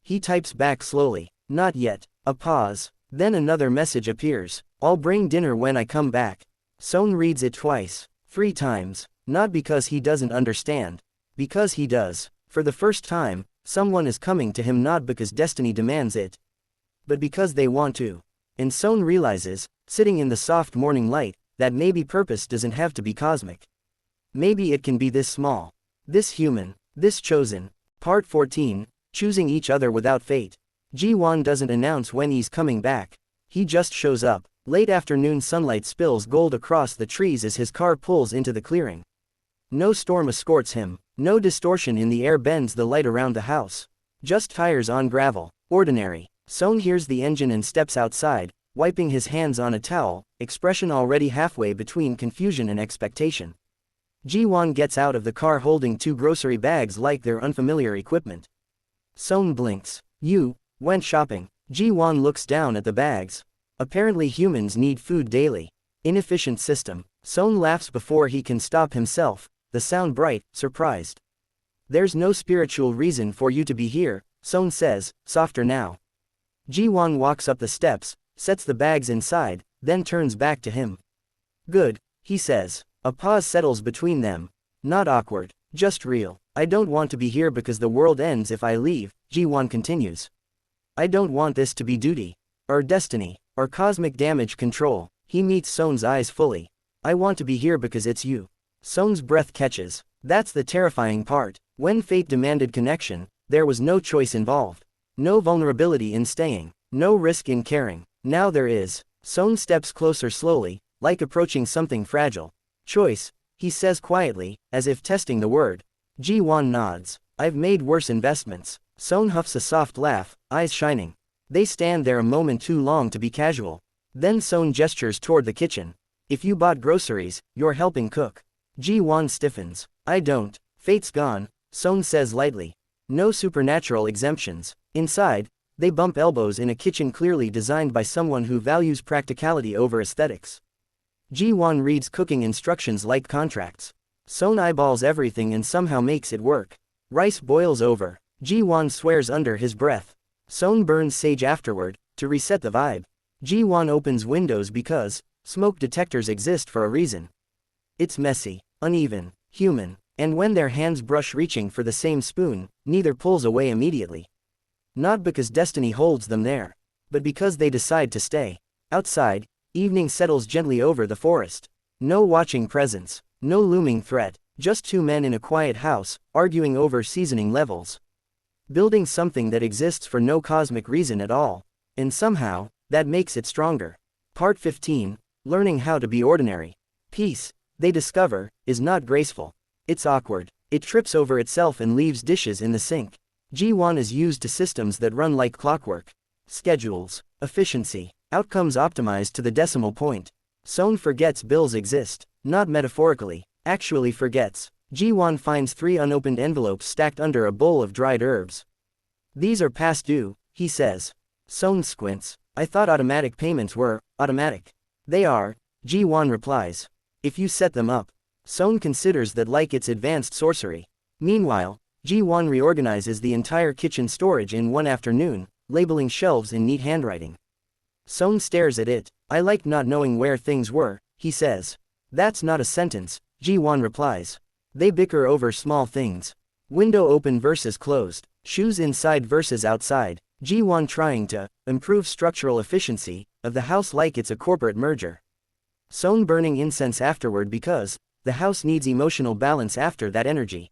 He types back slowly. Not yet. A pause. Then another message appears. I'll bring dinner when I come back. Seon reads it twice. 3 times. Not because he doesn't understand. Because he does. For the first time, someone is coming to him not because destiny demands it, but because they want to. And Seon realizes, sitting in the soft morning light, that maybe purpose doesn't have to be cosmic. Maybe it can be this small. This human. This chosen. Part 14, Choosing each other without fate. Ji-hwan doesn't announce when he's coming back. He just shows up. Late afternoon sunlight spills gold across the trees as his car pulls into the clearing. No storm escorts him. No distortion in the air bends the light around the house. Just tires on gravel. Ordinary. Seon hears the engine and steps outside, wiping his hands on a towel, expression already halfway between confusion and expectation. Ji-hwan gets out of the car holding 2 grocery bags like they're unfamiliar equipment. Seon blinks. You went shopping. Ji-hwan looks down at the bags. Apparently humans need food daily. Inefficient system. Seon laughs before he can stop himself, the sound bright, surprised. There's no spiritual reason for you to be here, Seon says, softer now. Ji-hwan walks up the steps, sets the bags inside, then turns back to him. Good, he says. A pause settles between them. Not awkward, just real. I don't want to be here because the world ends if I leave, Ji-hwan continues. I don't want this to be duty, or destiny, or cosmic damage control. He meets Seon's eyes fully. I want to be here because it's you. Seon's breath catches. That's the terrifying part. When fate demanded connection, there was no choice involved. No vulnerability in staying. No risk in caring. Now there is. Seon steps closer slowly, like approaching something fragile. Choice, he says quietly, as if testing the word. Ji-hwan nods. I've made worse investments. Seon huffs a soft laugh, eyes shining. They stand there a moment too long to be casual. Then Seon gestures toward the kitchen. If you bought groceries, you're helping cook. Ji-hwan stiffens. I don't. Fate's gone, Seon says lightly. No supernatural exemptions. Inside, they bump elbows in a kitchen clearly designed by someone who values practicality over aesthetics. Ji-hwan reads cooking instructions like contracts. Seon eyeballs everything and somehow makes it work. Rice boils over. Ji-hwan swears under his breath. Seon burns sage afterward, to reset the vibe. Ji-hwan opens windows because smoke detectors exist for a reason. It's messy, uneven, human, and when their hands brush reaching for the same spoon, neither pulls away immediately. Not because destiny holds them there, but because they decide to stay. Outside, evening settles gently over the forest. No watching presence, no looming threat, just 2 men in a quiet house, arguing over seasoning levels. Building something that exists for no cosmic reason at all. And somehow, that makes it stronger. Part 15, Learning how to be ordinary. Peace, they discover, is not graceful. It's awkward. It trips over itself and leaves dishes in the sink. Ji-hwan is used to systems that run like clockwork. Schedules, efficiency, outcomes optimized to the decimal point. Seon forgets bills exist, not metaphorically, actually forgets. Ji-hwan finds 3 unopened envelopes stacked under a bowl of dried herbs. These are past due, he says. Seon squints. I thought automatic payments were automatic. They are, Ji-hwan replies. If you set them up. Seon considers that like it's advanced sorcery. Meanwhile, Ji-hwan reorganizes the entire kitchen storage in one afternoon, labeling shelves in neat handwriting. Seon stares at it. I like not knowing where things were, he says. That's not a sentence, Ji-hwan replies. They bicker over small things. Window open versus closed, shoes inside versus outside. Ji-hwan trying to improve structural efficiency of the house like it's a corporate merger. Seon burning incense afterward because the house needs emotional balance after that energy.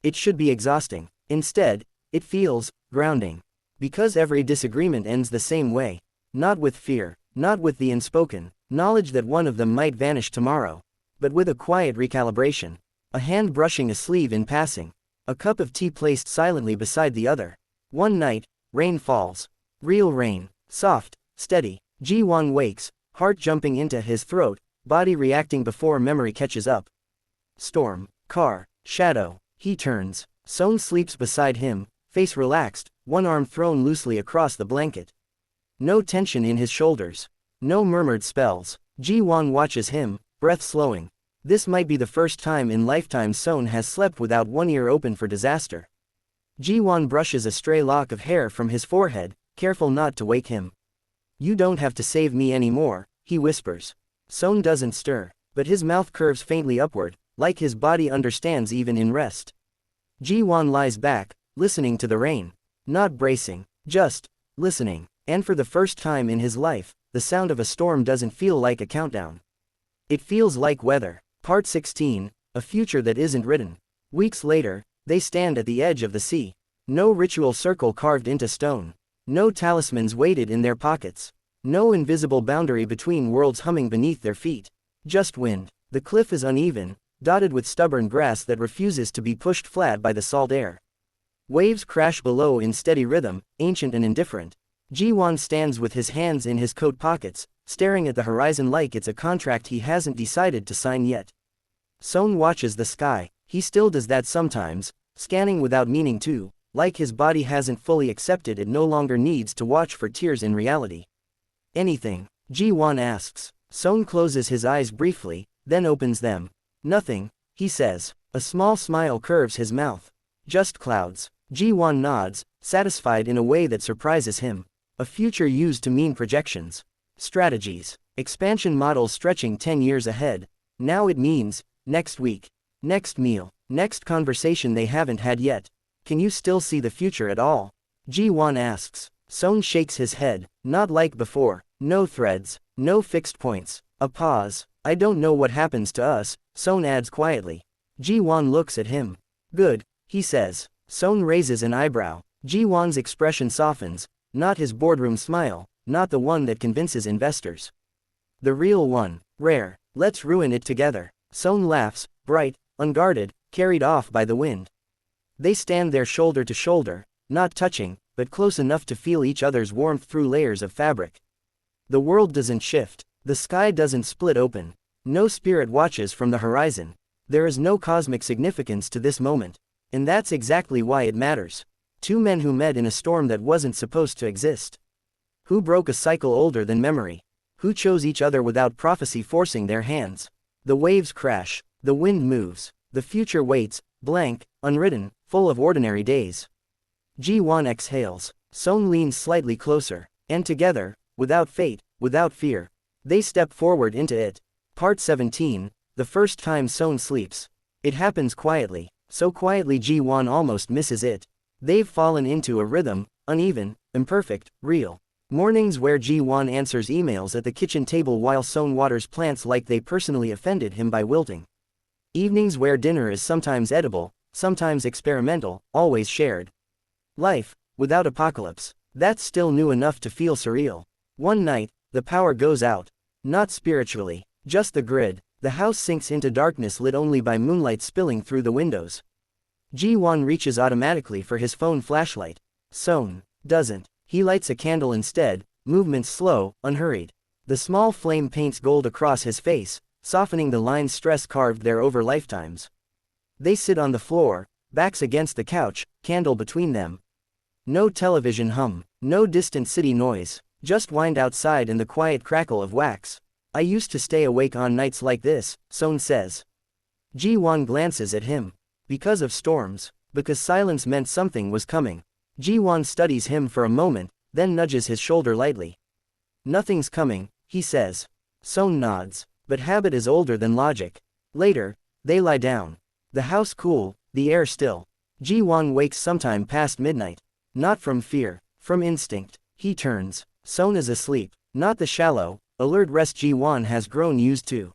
It should be exhausting. Instead, it feels grounding. Because every disagreement ends the same way. Not with fear, not with the unspoken knowledge that one of them might vanish tomorrow, but with a quiet recalibration. A hand brushing a sleeve in passing. A cup of tea placed silently beside the other. One night, rain falls. Real rain. Soft, steady. Ji-hwan wakes, heart jumping into his throat, body reacting before memory catches up. Storm, car, shadow. He turns. Seon sleeps beside him, face relaxed, one arm thrown loosely across the blanket. No tension in his shoulders. No murmured spells. Ji-hwan watches him, breath slowing. This might be the first time in lifetime Seon has slept without one ear open for disaster. Ji-hwan brushes a stray lock of hair from his forehead, careful not to wake him. You don't have to save me anymore, he whispers. Seon doesn't stir, but his mouth curves faintly upward, like his body understands even in rest. Ji-hwan lies back, listening to the rain. Not bracing, just listening. And for the first time in his life, the sound of a storm doesn't feel like a countdown. It feels like weather. Part 16, a future that isn't written. Weeks later, they stand at the edge of the sea. No ritual circle carved into stone. No talismans weighted in their pockets. No invisible boundary between worlds humming beneath their feet. Just wind. The cliff is uneven, dotted with stubborn grass that refuses to be pushed flat by the salt air. Waves crash below in steady rhythm, ancient and indifferent. Ji-hwan stands with his hands in his coat pockets, staring at the horizon like it's a contract he hasn't decided to sign yet. Seon watches the sky. He still does that sometimes, scanning without meaning to, like his body hasn't fully accepted it no longer needs to watch for tears in reality. Anything? Ji-hwan asks. Seon closes his eyes briefly, then opens them. Nothing, he says. A small smile curves his mouth. Just clouds. Ji-hwan nods, satisfied in a way that surprises him. A future used to mean projections. Strategies. Expansion models stretching 10 years ahead. Now it means, next week. Next meal. Next conversation they haven't had yet. Can you still see the future at all? Ji-hwan asks. Seon shakes his head. Not like before. No threads. No fixed points. A pause. I don't know what happens to us, Seon adds quietly. Ji-hwan looks at him. Good, he says. Seon raises an eyebrow. Ji-hwan's expression softens. Not his boardroom smile, not the one that convinces investors. The real one. Rare. Let's ruin it together. Seon laughs, bright, unguarded, carried off by the wind. They stand there shoulder to shoulder, not touching, but close enough to feel each other's warmth through layers of fabric. The world doesn't shift. The sky doesn't split open. No spirit watches from the horizon. There is no cosmic significance to this moment. And that's exactly why it matters. Two men who met in a storm that wasn't supposed to exist. Who broke a cycle older than memory. Who chose each other without prophecy forcing their hands. The waves crash. The wind moves. The future waits, blank, unwritten, full of ordinary days. Ji-hwan exhales. Seon leans slightly closer. And together, without fate, without fear, they step forward into it. Part 17, the first time Seon sleeps. It happens quietly. So quietly Ji-hwan almost misses it. They've fallen into a rhythm, uneven, imperfect, real. Mornings where Ji-hwan answers emails at the kitchen table while Seon waters plants like they personally offended him by wilting. Evenings where dinner is sometimes edible, sometimes experimental, always shared. Life, without apocalypse. That's still new enough to feel surreal. One night, the power goes out. Not spiritually, just the grid. The house sinks into darkness lit only by moonlight spilling through the windows. Ji-hwan reaches automatically for his phone flashlight. Seon doesn't. He lights a candle instead, movements slow, unhurried. The small flame paints gold across his face, softening the lines stress carved there over lifetimes. They sit on the floor, backs against the couch, candle between them. No television hum, no distant city noise, just wind outside and the quiet crackle of wax. I used to stay awake on nights like this, Seon says. Ji-hwan glances at him. Because of storms. Because silence meant something was coming. Ji-hwan studies him for a moment, then nudges his shoulder lightly. Nothing's coming, he says. Seon nods. But habit is older than logic. Later, they lie down. The house cool, the air still. Ji-hwan wakes sometime past midnight. Not from fear, from instinct. He turns. Seon is asleep. Not the shallow, alert rest Ji-hwan has grown used to.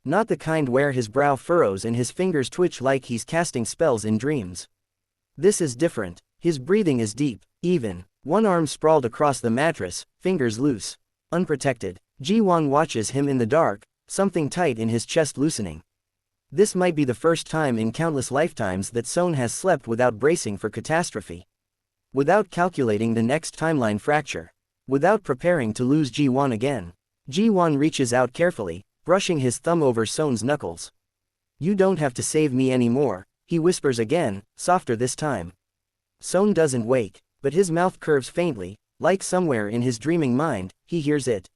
Not the kind where his brow furrows and his fingers twitch like he's casting spells in dreams. This is different. His breathing is deep, even. One arm sprawled across the mattress, fingers loose. Unprotected. Ji-hwan watches him in the dark, something tight in his chest loosening. This might be the first time in countless lifetimes that Seon has slept without bracing for catastrophe. Without calculating the next timeline fracture. Without preparing to lose Ji-hwan again. Ji-hwan reaches out carefully, brushing his thumb over Seon's knuckles. You don't have to save me anymore, he whispers again, softer this time. Seon doesn't wake, but his mouth curves faintly, like somewhere in his dreaming mind, he hears it.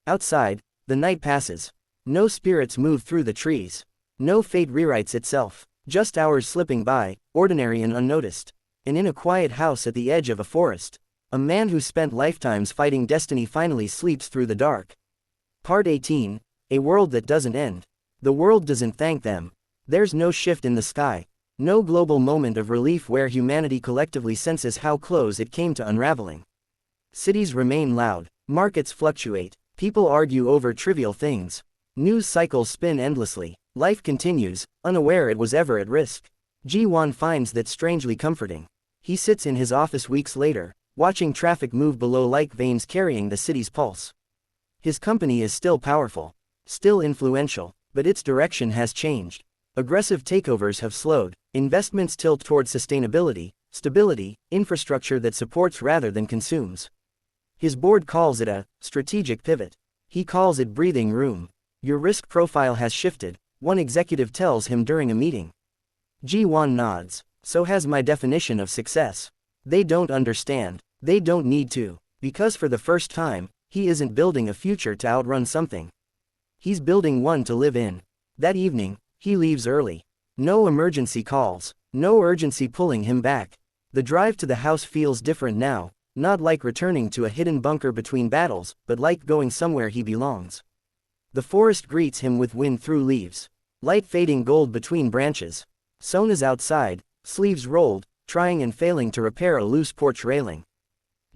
Outside, the night passes. No spirits move through the trees. No fate rewrites itself. Just hours slipping by, ordinary and unnoticed. And in a quiet house at the edge of a forest, a man who spent lifetimes fighting destiny finally sleeps through the dark. Part 18, A World That Doesn't End. The world doesn't thank them. There's no shift in the sky. No global moment of relief where humanity collectively senses how close it came to unraveling. Cities remain loud. Markets fluctuate. People argue over trivial things. News cycles spin endlessly. Life continues, unaware it was ever at risk. Ji-hwan finds that strangely comforting. He sits in his office weeks later, watching traffic move below like veins carrying the city's pulse. His company is still powerful, still influential, but its direction has changed. Aggressive takeovers have slowed, investments tilt toward sustainability, stability, infrastructure that supports rather than consumes. His board calls it a strategic pivot. He calls it breathing room. Your risk profile has shifted, one executive tells him during a meeting. Ji-hwan nods. So has my definition of success. They don't understand. They don't need to. Because for the first time, he isn't building a future to outrun something. He's building one to live in. That evening, he leaves early. No emergency calls. No urgency pulling him back. The drive to the house feels different now, not like returning to a hidden bunker between battles, but like going somewhere he belongs. The forest greets him with wind through leaves. Light fading gold between branches. Seon is outside, sleeves rolled, trying and failing to repair a loose porch railing.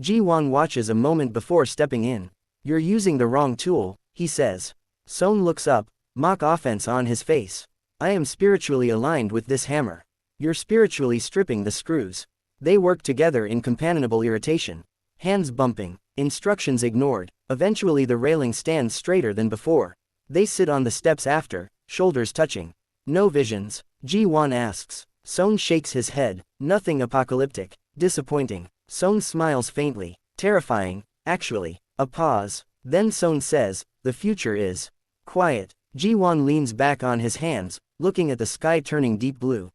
Ji-hwan watches a moment before stepping in. You're using the wrong tool, he says. Seon looks up, mock offense on his face. I am spiritually aligned with this hammer. You're spiritually stripping the screws. They work together in companionable irritation. Hands bumping, instructions ignored. Eventually the railing stands straighter than before. They sit on the steps after, shoulders touching. No visions, Ji-hwan asks. Seon shakes his head. Nothing apocalyptic. Disappointing. Seon smiles faintly. Terrifying, actually. A pause. Then Seon says, the future is quiet. Ji-hwan leans back on his hands, looking at the sky turning deep blue.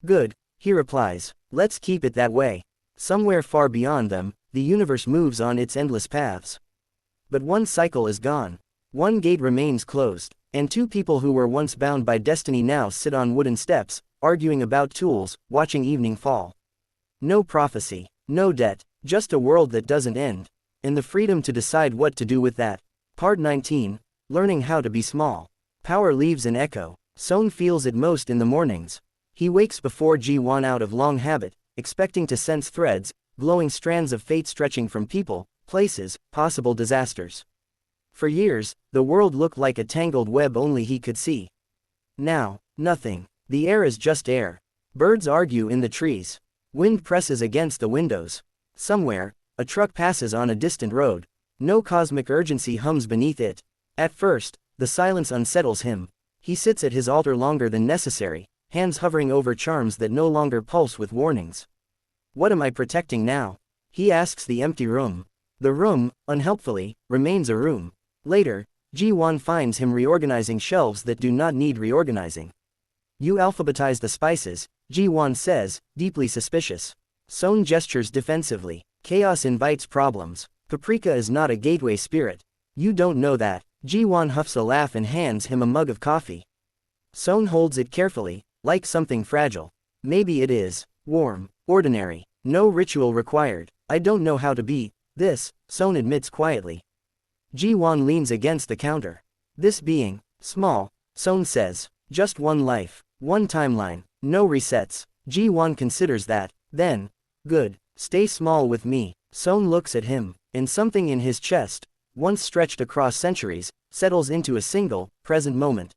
Good, he replies. Let's keep it that way. Somewhere far beyond them, the universe moves on its endless paths. But one cycle is gone. One gate remains closed, and two people who were once bound by destiny now sit on wooden steps, arguing about tools, watching evening fall. No prophecy, no debt, just a world that doesn't end, and the freedom to decide what to do with that. Part 19, Learning How to Be Small. Power leaves an echo. Seon feels it most in the mornings. He wakes before Ji-hwan out of long habit, expecting to sense threads, glowing strands of fate stretching from people, places, possible disasters. For years, the world looked like a tangled web only he could see. Now, nothing. The air is just air. Birds argue in the trees. Wind presses against the windows. Somewhere, a truck passes on a distant road. No cosmic urgency hums beneath it. At first, the silence unsettles him. He sits at his altar longer than necessary, hands hovering over charms that no longer pulse with warnings. What am I protecting now? He asks the empty room. The room, unhelpfully, remains a room. Later, Ji-hwan finds him reorganizing shelves that do not need reorganizing. You alphabetize the spices, Ji-hwan says, deeply suspicious. Seon gestures defensively. Chaos invites problems. Paprika is not a gateway spirit. You don't know that, Ji-hwan huffs a laugh and hands him a mug of coffee. Seon holds it carefully, like something fragile. Maybe it is. Warm. Ordinary. No ritual required. I don't know how to be this, Seon admits quietly. Ji-hwan leans against the counter. This being small, Seon says. Just one life. One timeline. No resets. Ji-hwan considers that. Then. Good. Stay small with me. Seon looks at him, and something in his chest, once stretched across centuries, settles into a single, present moment.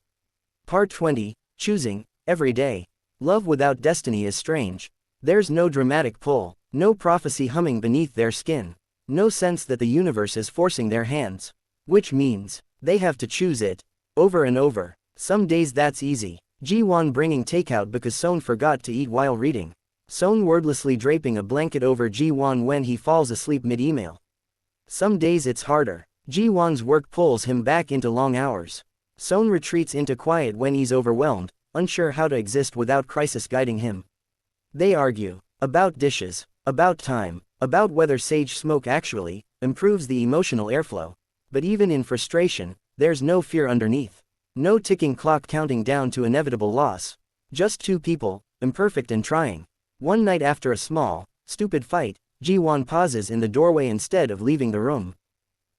Part 20, Choosing, Every Day. Love without destiny is strange. There's no dramatic pull, no prophecy humming beneath their skin, no sense that the universe is forcing their hands. Which means, they have to choose it. Over and over. Some days that's easy. Ji-hwan bringing takeout because Seon forgot to eat while reading. Seon wordlessly draping a blanket over Ji-hwan when he falls asleep mid-email. Some days it's harder. Ji-hwan's work pulls him back into long hours. Seon retreats into quiet when he's overwhelmed, unsure how to exist without crisis guiding him. They argue. About dishes. About time. About whether sage smoke actually improves the emotional airflow. But even in frustration, there's no fear underneath. No ticking clock counting down to inevitable loss. Just two people, imperfect and trying. One night after a small, stupid fight, Ji-hwan pauses in the doorway instead of leaving the room.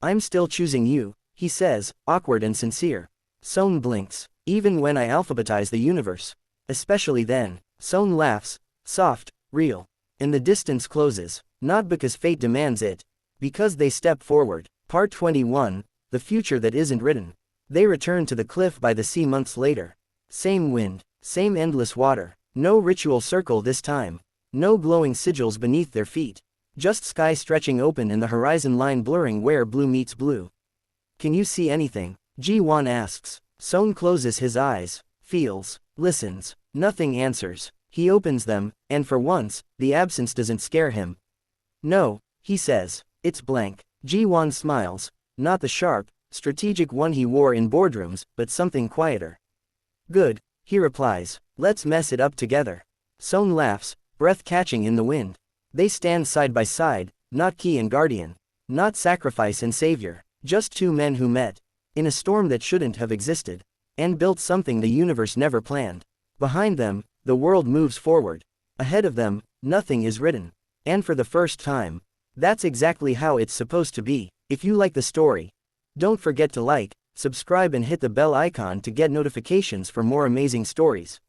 I'm still choosing you, he says, awkward and sincere. Seon blinks. Even when I alphabetize the universe. Especially then. Seon laughs. Soft, real. And the distance closes. Not because fate demands it. Because they step forward. Part 21, The Future That Isn't Written. They return to the cliff by the sea months later. Same wind. Same endless water. No ritual circle this time. No glowing sigils beneath their feet. Just sky stretching open and the horizon line blurring where blue meets blue. Can you see anything? Ji-hwan asks. Seon closes his eyes. Feels. Listens. Nothing answers. He opens them, and for once, the absence doesn't scare him. No, he says. It's blank. Ji-hwan smiles. Not the sharp, strategic one he wore in boardrooms, but something quieter. Good, he replies. Let's mess it up together. Seon laughs, breath catching in the wind. They stand side by side, not key and guardian. Not sacrifice and savior. Just two men who met. In a storm that shouldn't have existed. And built something the universe never planned. Behind them, the world moves forward. Ahead of them, nothing is written. And for the first time, that's exactly how it's supposed to be. If you like the story, don't forget to like, subscribe and hit the bell icon to get notifications for more amazing stories.